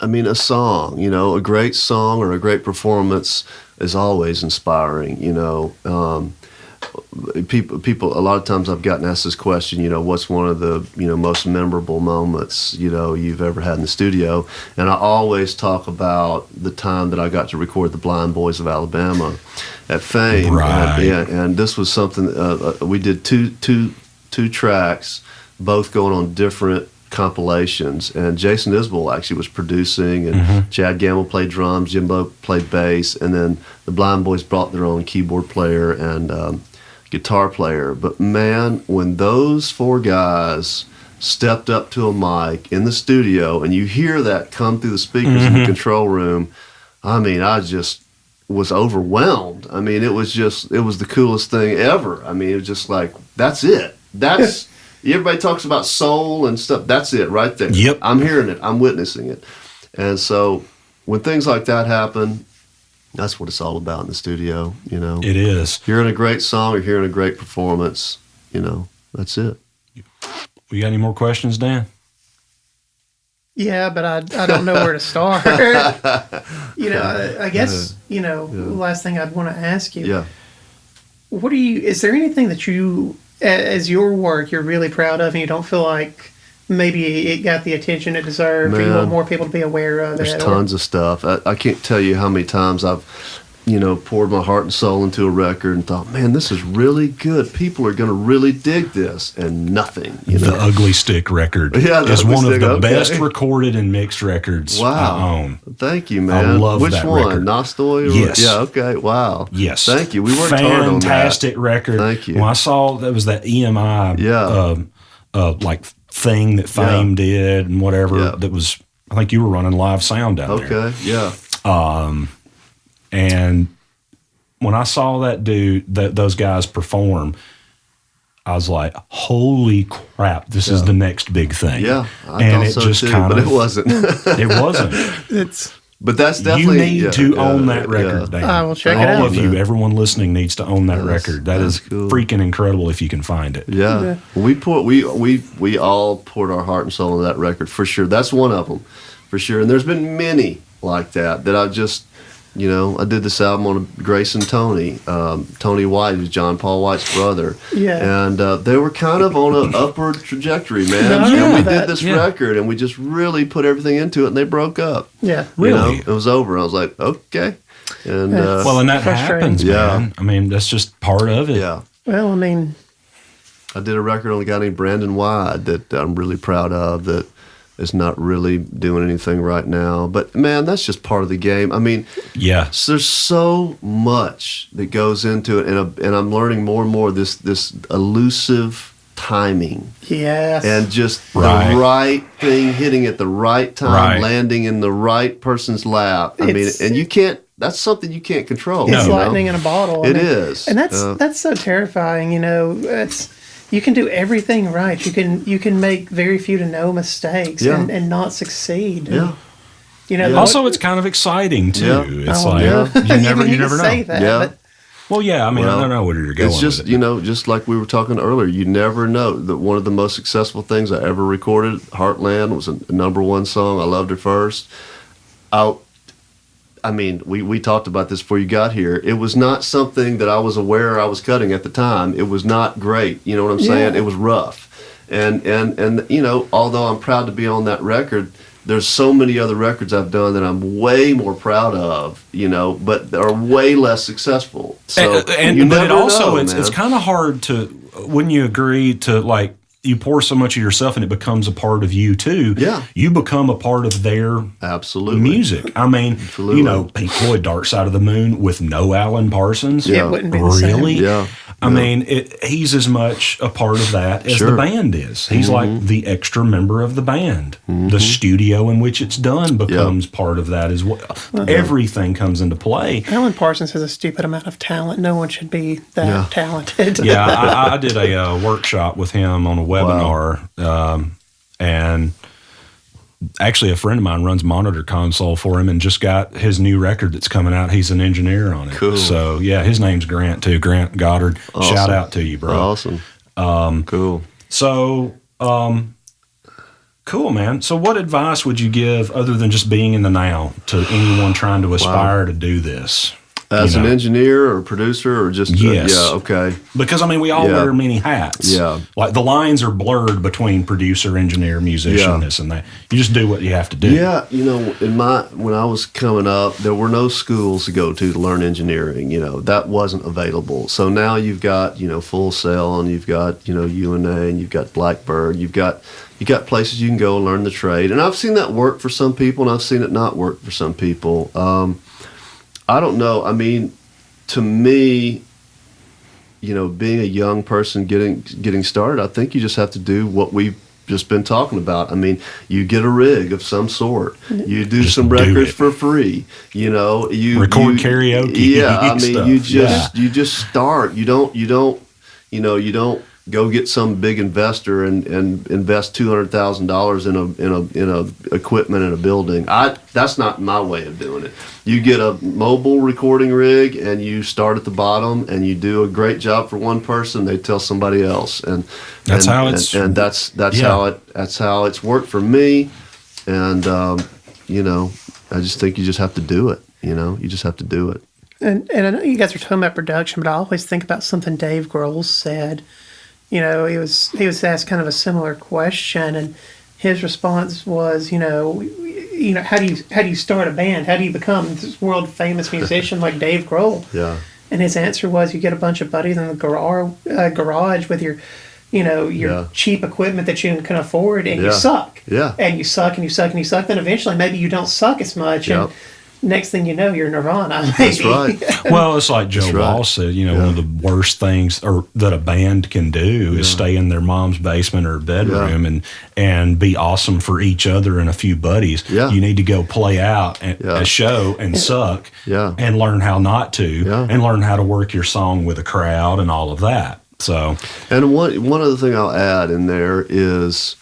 a song, a great song or a great performance is always inspiring, People, a lot of times I've gotten asked this question, what's one of the, most memorable moments, you've ever had in the studio? And I always talk about the time that I got to record the Blind Boys of Alabama at Fame. Right. And this was something, we did two tracks, both going on different compilations, and Jason Isbell actually was producing, and Chad Gamble played drums, Jimbo played bass, and then the Blind Boys brought their own keyboard player and guitar player. But man, when those four guys stepped up to a mic in the studio and you hear that come through the speakers in the control room, I mean, I just was overwhelmed. I mean, it was the coolest thing ever. I mean, it was just like, that's it. That's everybody talks about soul and stuff. That's it right there. Yep. I'm hearing it. I'm witnessing it. And so when things like that happen, that's what it's all about in the studio, It is. Hearing a great song or hearing a great performance, that's it. We got any more questions, Dan? Yeah, but I don't know where to start. I guess, the last thing I'd want to ask you. Yeah. Is there anything that you, as your work, you're really proud of and you don't feel like maybe it got the attention it deserved, or you want more people to be aware of it? There's tons of stuff. I can't tell you how many times I've, poured my heart and soul into a record and thought, man, this is really good. People are going to really dig this, and nothing. The Ugly Stick record is one of the best recorded and mixed records I own. Thank you, man. I love Which that one? record. Nostoy? Yes. Yeah, okay. Wow. Yes. Thank you. We worked hard on that. Fantastic record. Thank you. When I saw that was that EMI thing that Fame did and whatever, that was, I think you were running live sound down there. Okay, yeah. And when I saw those guys perform, I was like, holy crap, this is the next big thing. Yeah, I thought so too, but it wasn't. It wasn't. But that's definitely... You need to own that record, Dan. I will check it out. All of you, everyone listening needs to own that record. That is cool. Freaking incredible if you can find it. Yeah. We all poured our heart and soul into that record, for sure. That's one of them, for sure. And there's been many like that I've just... You know, I did this album on Grace and Tony. Tony White, who's John Paul White's brother. Yeah. And they were kind of on an upward trajectory, man. No, and we that. did this record, and we just really put everything into it, and they broke up. Yeah. Really? You know, it was over. I was like, okay. And well, and that happens, man. I mean, that's just part of it. Yeah. Well, I mean, I did a record on a guy named Brandon Wide that I'm really proud of that is not really doing anything right now. But, man, that's just part of the game. I mean, there's so much that goes into it, and I'm learning more and more this elusive timing. Yes. And just the right thing hitting at the right time, landing in the right person's lap. I mean, and you can't, that's something you can't control. It's lightning in a bottle. It is. And that's so terrifying, you know. You can do everything right. You can make very few to no mistakes and not succeed. Yeah. You know. Also, it's kind of exciting too. Yeah. It's like you never know. Say that, but, well, yeah. I mean, I don't know where you're going. It's just with it. you know, just like we were talking earlier. You never know that one of the most successful things I ever recorded, "Heartland," was a #1 song. I loved it first. I mean, we talked about this before you got here. It was not something that I was aware I was cutting at the time. It was not great. You know what I'm saying? Yeah. It was rough. And you know, although I'm proud to be on that record, there's so many other records I've done that I'm way more proud of, you know, but are way less successful. So but it also it's kind of hard to, when you agree to, like, you pour so much of yourself and it becomes a part of you too. Yeah. You become a part of their music. I mean, you know, Pink Floyd, Dark Side of the Moon with no Alan Parsons. It wouldn't be the same. Really? Yeah. I mean, he's as much a part of that as the band is. He's like the extra member of the band. The studio in which it's done becomes part of that as well. Everything comes into play. Alan Parsons has a stupid amount of talent. No one should be that talented. I did a workshop with him on a webinar, and actually a friend of mine runs Monitor Console for him and just got his new record that's coming out. He's an engineer on it. Cool. So, yeah, his name's Grant, too. Grant Goddard. Awesome. Shout out to you, bro. Awesome. Cool. So, cool, man. So what advice would you give, other than just being in the now, to anyone trying to aspire to do this? As an engineer or producer or just... okay. Because, I mean, we all wear many hats. Yeah. Like, the lines are blurred between producer, engineer, musician, this and that. You just do what you have to do. Yeah, you know, when I was coming up, there were no schools to go to learn engineering. You know, that wasn't available. So now you've got, you know, Full Sail, and you've got, you know, UNA, and you've got Blackbird. You got places you can go and learn the trade. And I've seen that work for some people, and I've seen it not work for some people. I don't know. I mean, to me, you know, being a young person getting started, I think you just have to do what we've just been talking about. I mean, you get a rig of some sort. You do just some do records it. for free. You know, you record karaoke. Yeah, I mean, stuff. you just start. You don't go get some big investor and invest $200,000 in a equipment in a building. That's not my way of doing it. You get a mobile recording rig and you start at the bottom and you do a great job for one person. They tell somebody else, and that's how it's worked for me. And you know, I just think you just have to do it. You know, you just have to do it. And I know you guys are talking about production, but I always think about something Dave Grohl said. You know, he was asked kind of a similar question, and his response was, you know, how do you start a band? How do you become this world famous musician like Dave Grohl? Yeah. And his answer was, you get a bunch of buddies in the garage with your, you know, your cheap equipment that you can afford, and you suck. Yeah. And you suck and you suck and you suck. Then eventually, maybe you don't suck as much, and next thing you know, you're Nirvana. Maybe. That's right. Well, it's like Joe Walsh said, you know, one of the worst things that a band can do is stay in their mom's basement or bedroom and be awesome for each other and a few buddies. Yeah. You need to go play out a show and suck and learn how not to and learn how to work your song with a crowd and all of that. So, and one other thing I'll add in there is,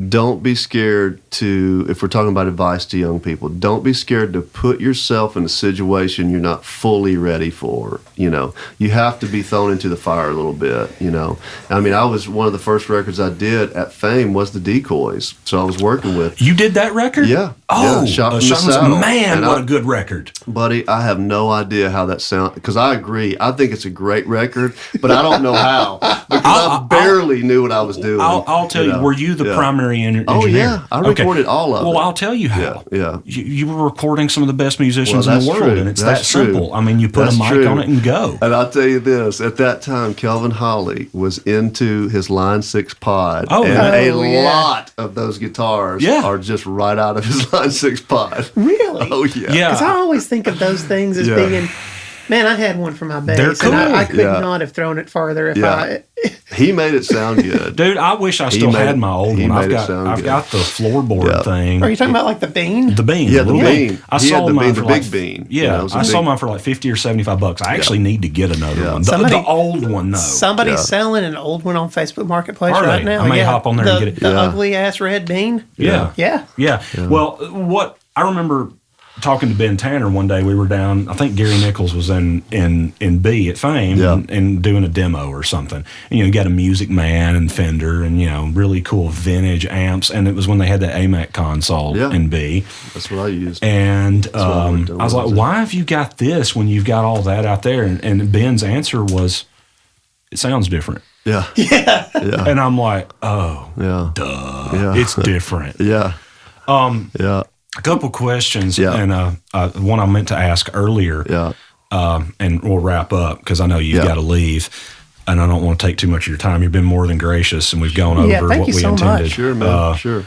don't be scared to, if we're talking about advice to young people, don't be scared to put yourself in a situation you're not fully ready for. You know, you have to be thrown into the fire a little bit, you know. I mean, one of the first records I did at Fame was the Decoys. So I was working with. You did that record? Yeah. Oh, Shot from the Shot from the Saddle. Man, And what a good record. Buddy, I have no idea how that sounds, because I agree. I think it's a great record, but I don't know how, because I barely knew what I was doing. I'll tell you, were you the primary engineer? Oh, yeah. I recorded all of it. Well, I'll tell you how. Yeah. You were recording some of the best musicians in that's the world, true. and it's That's that true. simple. I mean, you put That's a mic true. on it and go. And I'll tell you this, at that time, Kelvin Holly was into his Line 6 pod. Oh, and yeah. a lot of those guitars Yeah. are just right out of his Line 6 pod. Really? Oh, yeah. Yeah. Because I always think of those things as being, man, I had one for my bass. They're cool. And I could Yeah. not have thrown it farther if Yeah. He made it sound good. Dude, I wish I still had my old he one. made it I've sound got good. the floorboard Yeah. thing. Are you talking about like the bean? The bean. Yeah, the little bean. I He had sold the mine bean, for the like big bean. Yeah, You know, it was a I sold big- mine for like $50 or $75. I actually need to get another Yeah. one. Somebody- The old one, though. Somebody's Yeah. selling an old one on Facebook Marketplace Are right they? now. I may hop on there and the, get it. The Yeah. ugly ass red bean. Yeah. Yeah. Yeah. Well, what I remember talking to Ben Tanner one day, we were down, I think Gary Nichols was in B at Fame Yeah. and doing a demo or something. And, you get a Music Man and Fender and, really cool vintage amps. And it was when they had the AMAC console Yeah. in B. That's what I used. And what I would do I was like, with it. why have you got this when you've got all that out there? And Ben's answer was, it sounds different. Yeah. Yeah. And I'm like, oh, Yeah. duh. Yeah. It's different. Yeah. Yeah. A couple questions, Yeah. and one I meant to ask earlier, Yeah. and we'll wrap up because I know you've Yeah. got to leave, and I don't want to take too much of your time. You've been more than gracious, and we've gone over thank what you we so intended. much. Sure, man. Sure.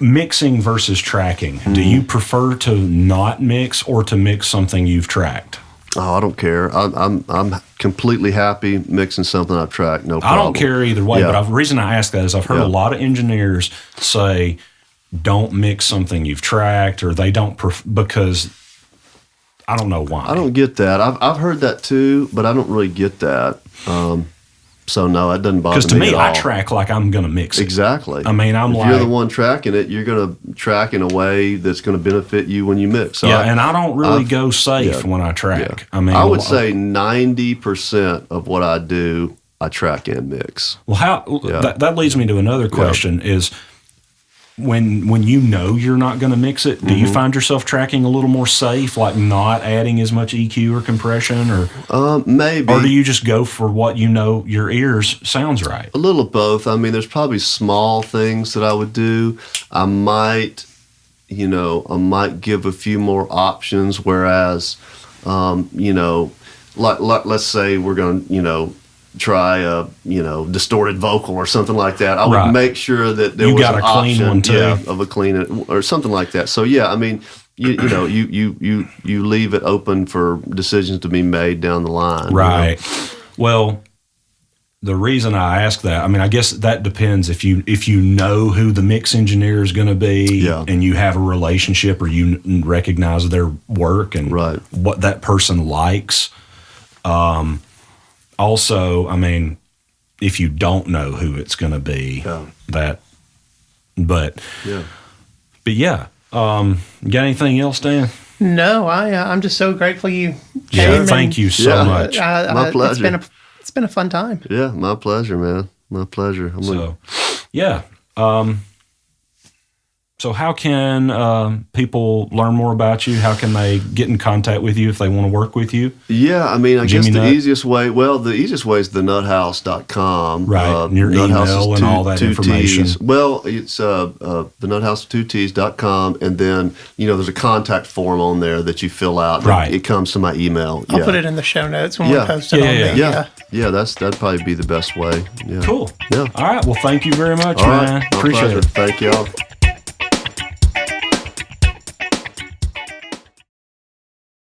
Mixing versus tracking. Do you prefer to not mix or to mix something you've tracked? Oh, I don't care. I'm completely happy mixing something I've tracked. No problem. I don't care either way, Yeah. but the reason I ask that is I've heard Yeah. a lot of engineers say, don't mix something you've tracked, or they don't because I don't know why. I don't get that. I've heard that too, but I don't really get that. So no, it doesn't bother me. Because to me, at I all. track like I'm going to mix it. Exactly. I mean, I'm if like, you're the one tracking it, you're going to track in a way that's going to benefit you when you mix. So and I don't really go safe when I track. Yeah. I mean, I would say 90% of what I do, I track and mix. well, that leads me to another question: is when you know you're not going to mix it, do you find yourself tracking a little more safe, like not adding as much EQ or compression, or Maybe. or do you just go for what you know your ears sounds right? A little of both. I mean, there's probably small things that I would do. I might give a few more options, whereas, like let's say we're going to, try a, distorted vocal or something like that. I would make sure that there You was got an a clean option, one, too. of a clean or something like that. So yeah, I mean, you leave it open for decisions to be made down the line. Right. Well, the reason I ask that, I mean, I guess that depends if you know who the mix engineer is going to be, and you have a relationship, or you recognize their work and what that person likes. Also, I mean, if you don't know who it's going to be, but yeah. You got anything else, Dan? No, I'm just so grateful you came. Yeah, thank you so much. My pleasure. It's been a fun time. Yeah, my pleasure, man. My pleasure. So how can people learn more about you? How can they get in contact with you if they want to work with you? Yeah, I mean, I Jimmy guess the Nutt? easiest way is the nutthouse.com. Right, and your email and all that information. T's. Well, it's the nutthouse 2T's.com, and then, there's a contact form on there that you fill out. Right. It comes to my email. I'll put it in the show notes when we post it on Yeah. the Yeah, that'd probably be the best way. Yeah. Cool. Yeah. All right. Well, thank you very much, All man. right. My Appreciate pleasure. it. Thank y'all.